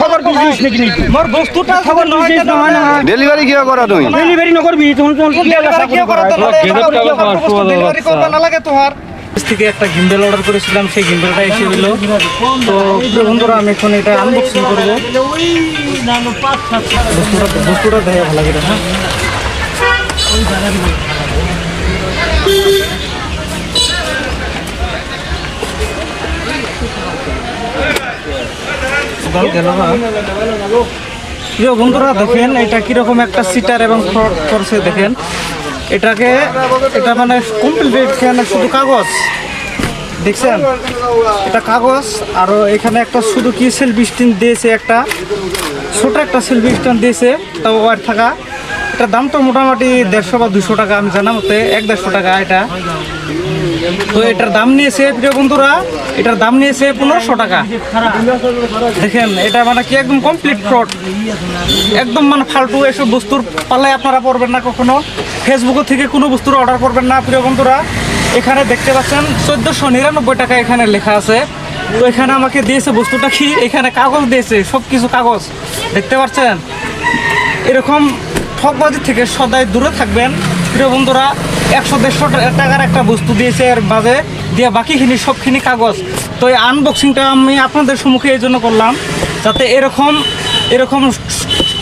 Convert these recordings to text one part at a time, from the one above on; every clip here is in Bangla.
খবর বিজনেস নাকি মোর বস্তুটা খবর বিজনেস নহয় নহয় ডেলিভারি কিয় কৰা তুমি ডেলিভারি নকরবি তুমি ডেলিভারি কি করতে ডেলিভারি করতে না লাগে তোমার থেকে একটা গিম্বেল অর্ডার করেছিলাম সেই গিম্বেলটা এসে হলো তো বন্ধুরা আমি এখন এটা আনবক্সিং করব বস্তুটা দেখে ভালো লাগে হ্যাঁ প্রিয় বন্ধুরা দেখেন এটা কিরকম একটা সিটার এবং ফ্রড করছে দেখেন এটা মানে কমপ্লিট শুধু কাগজ দেখছেন এটা কাগজ আর এখানে একটা শুধু কি সেলফি স্ট্যান্ড দিয়েছে একটা ছোট একটা সেলফি স্ট্যান্ড দিয়েছে তাও ওয়ার থাকা এটার দাম তো মোটামুটি 150 বা 200 টাকা আমি জানা মতে 150 টাকা এটা তো এটার দাম নিয়েছে প্রিয় বন্ধুরা এটার দাম নিয়েছে 1500 টাকা দেখেন এটা মানে কি একদম কমপ্লিট ফ্রড একদম মানে ফালতু এসব বস্তুর পাল্লায় আপনারা পড়বেন না কখনো ফেসবুক থেকে কোনো বস্তুর অর্ডার করবেন না প্রিয় বন্ধুরা এখানে দেখতে পাচ্ছেন 1499 টাকা এখানে লেখা আছে তো এখানে আমাকে দিয়েছে বস্তুটা কি এখানে কাগজ দিয়েছে সব কিছু কাগজ দেখতে পাচ্ছেন এরকম ঠকবাজি থেকে সদাই দূরে থাকবেন প্রিয় বন্ধুরা 100-150 টাকার একটা বস্তু দিয়েছে এর মাঝে দিয়ে বাকিখিনি সবখিনি কাগজ তো এই আনবক্সিংটা আমি আপনাদের সম্মুখে এই জন্য করলাম যাতে এরকম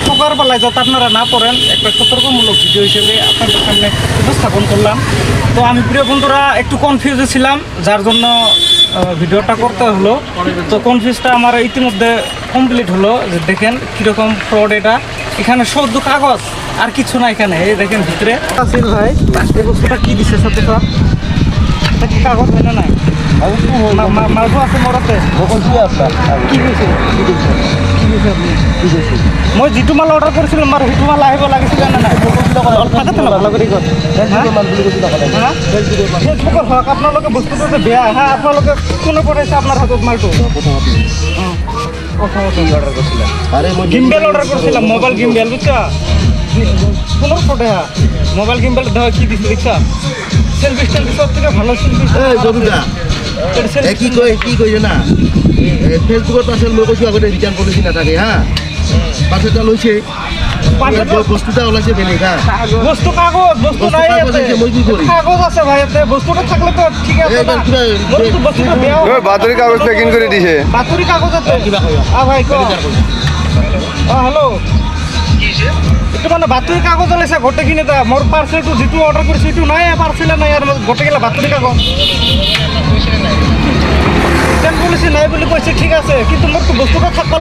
ঠকার পালায় যাতে আপনারা না পড়েন একটা সতর্কমূলক ভিডিও হিসেবে আপনাদের সামনে উপস্থাপন করলাম তো আমি প্রিয় বন্ধুরা একটু কনফিউজে ছিলাম যার জন্য ভিডিওটা করতে হলো তো কনফিউজটা আমার ইতিমধ্যে কমপ্লিট হলো যে দেখেন কীরকম ফ্রড এটা এখানে শুধু কাগজ আর কিছু না এখানে এই দেখেন ভিতরে আসিল ভাই এই বস্তুটা কী দিচ্ছে সাথে সব এটা কি কাগজ হয় না নাই মালগো আছে মরাতে কি কৈছে মই যিটো মাল অৰ্ডাৰ কৰিছিলোঁ মাৰ সেইটো মাল আহিব লাগিছিলে নে নাই থাকেতো না ভালো কৰি ফেচবুকত হওক আপোনালোকে বস্তুটো যে বেয়া হা আপোনালোকে কোনে পঠাইছে আপোনাৰ হাতত মালটো গিম্বেল অর্ডার করছিলাম মোবাইল গিম্বেল বুঝছা 1500 টাকা মোবাইল গিম্বেল দেওয়া কি দিচ্ছে দেখছা সেলফি স্ট্যান্ড সব থেকে ভালো সেলফি কি কই না ফেসবুকত পাৰ্চেল মই কৈছোঁ আগতে ৰিটাৰ্ণ পলিচি নাথাকে হা পাৰ্চেলটা লৈছে বস্তুটা ওলাইছে বেলেগ হা বস্তু কাগজ বস্তু নাই মই কি করি কাগজ আছে ভাই এতে বস্তুটা থাকলে তো ঠিক আছে না বস্তুটা বেয়া বাতৰি কাগজ পেকিং কৰি দিছে বাতৰি কাগজ আছে ভাই কো হ্যালো এটা মানে বাতৰি কাগজ ওলাইছে গোটে কিনে তা মোর পার্সেলটো যেটো অর্ডার কৰিছো সেটো নাই পার্সেল নাই আর গোটে গেলা বাতৰি কাগজ রিটার্ন পলিসি নাই বলে কইছে ঠিক আছে কিন্তু মোর তো বস্তুটা থাকবা